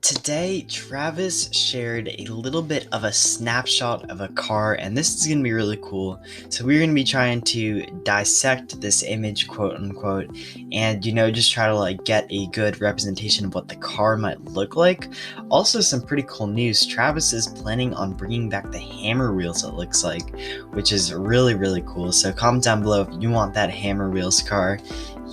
Today, Travis shared a little bit of a snapshot of a car, and this is going to be really cool. So we're going to be trying to dissect this image, quote unquote, and just try to get a good representation of what the car might look like. Also, some pretty cool news. Travis is planning on bringing back the hammer wheels, it looks like, which is really, really cool. So comment down below if you want that hammer wheels car.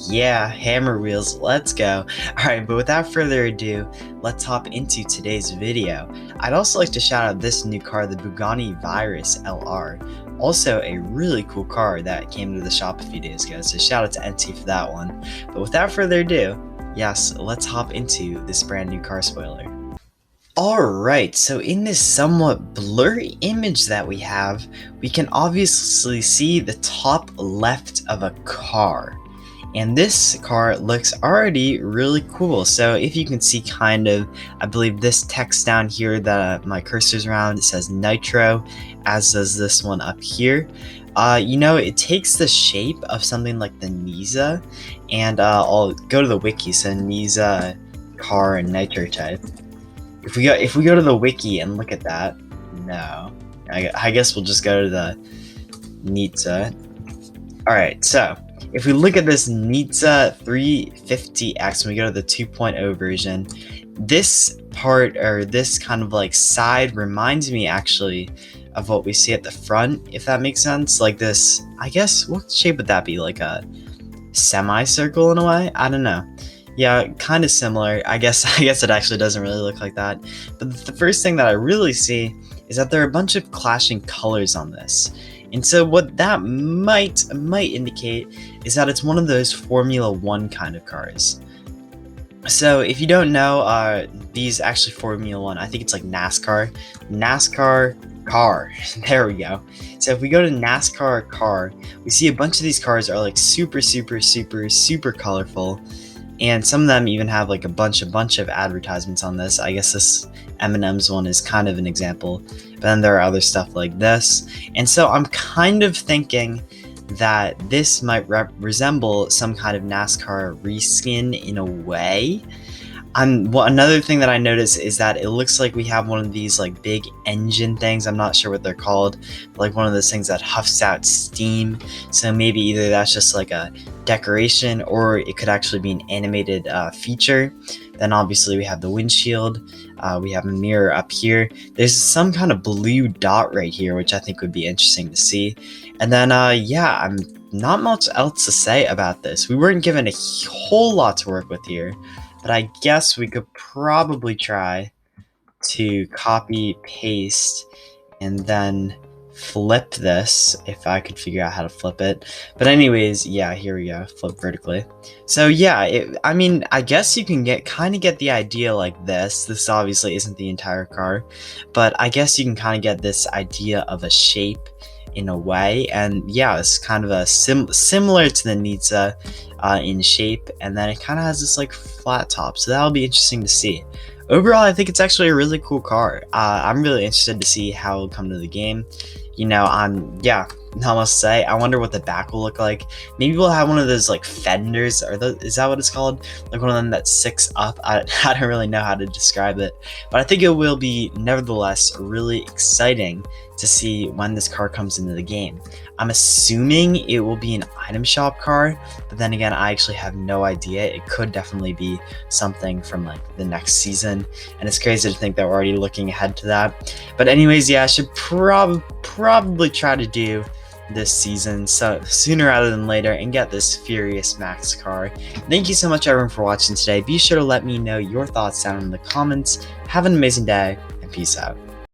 Yeah, hammer wheels, let's go. Alright, but without further ado, let's hop into today's video. I'd also like to shout out this new car, the Bugatti Virus LR. Also a really cool car that came to the shop a few days ago, so shout out to NT for that one. But without further ado, yes, let's hop into this brand new car spoiler. Alright, so in this somewhat blurry image that we have, we can obviously see the top left of a car. And this car looks already really cool. So if you can see I believe this text down here that my cursor's around, it says Nitro, as does this one up here. It takes the shape of something like the Niza, and I'll go to the wiki, so Niza car and nitrotype. If we go to the wiki and look at that, no, I guess we'll just go to the Nitro. Alright, so if we look at this Nitro 350X and we go to the 2.0 version, this part, or this kind of side, reminds me actually of what we see at the front, if that makes sense. Like this, I guess, what shape would that be? Like a semicircle in a way? I don't know. Yeah, kind of similar. I guess it actually doesn't really look like that. But the first thing that I really see is that there are a bunch of clashing colors on this. And so what that might indicate is that it's one of those Formula 1 kind of cars. So if you don't know, these actually Formula 1, I think it's like NASCAR car. There we go. So if we go to NASCAR car, we see a bunch of these cars are like super colorful. And some of them even have like a bunch of advertisements on this. I guess this M&M's one is kind of an example, but then there are other stuff like this. And so I'm kind of thinking that this might resemble some kind of NASCAR reskin in a way. Another thing that I noticed is that it looks like we have one of these big engine things. I'm not sure what they're called, but like one of those things that huffs out steam. So maybe either that's just like a decoration, or it could actually be an animated feature. Then obviously we have the windshield. We have a mirror up here. There's some kind of blue dot right here, which I think would be interesting to see. And then yeah, I'm not much else to say about this. We weren't given a whole lot to work with here. But I guess we could probably try to copy, paste, and then flip this, if I could figure out how to flip it. But anyways, yeah, here we go, flip vertically. So yeah, I guess you can kind of get the idea like this. This obviously isn't the entire car, but I guess you can kind of get this idea of a shape in a way. And yeah, it's kind of a similar to the Nitro in shape, and then it kind of has this flat top, so that'll be interesting to see. Overall, I think it's actually a really cool car. I'm really interested to see how it'll come to the game. Yeah, not much to say. I wonder what the back will look like. Maybe we'll have one of those fenders, or is that what it's called? Like one of them that sticks up. I don't really know how to describe it, but I think it will be nevertheless really exciting to see when this car comes into the game. I'm assuming it will be an item shop car, but then again, I actually have no idea. It could definitely be something from the next season, and it's crazy to think that we're already looking ahead to that. But anyways, yeah, I should probably try to do this season, so sooner rather than later, and get this Furious Max car. Thank you so much everyone for watching today. Be sure to let me know your thoughts down in the comments. Have an amazing day, and peace out.